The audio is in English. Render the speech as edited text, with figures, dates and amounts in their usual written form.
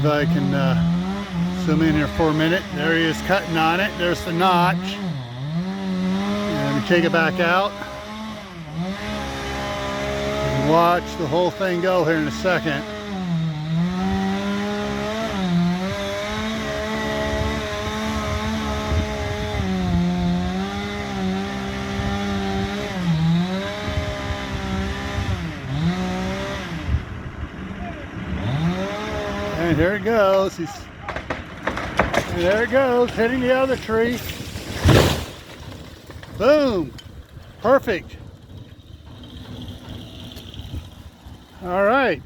if I can zoom in here for a minute. There he is cutting on it. There's the notch. And take it back out. And watch the whole thing go here in a second. And here it goes. And there it goes, hitting the other tree. Boom. Perfect. All right.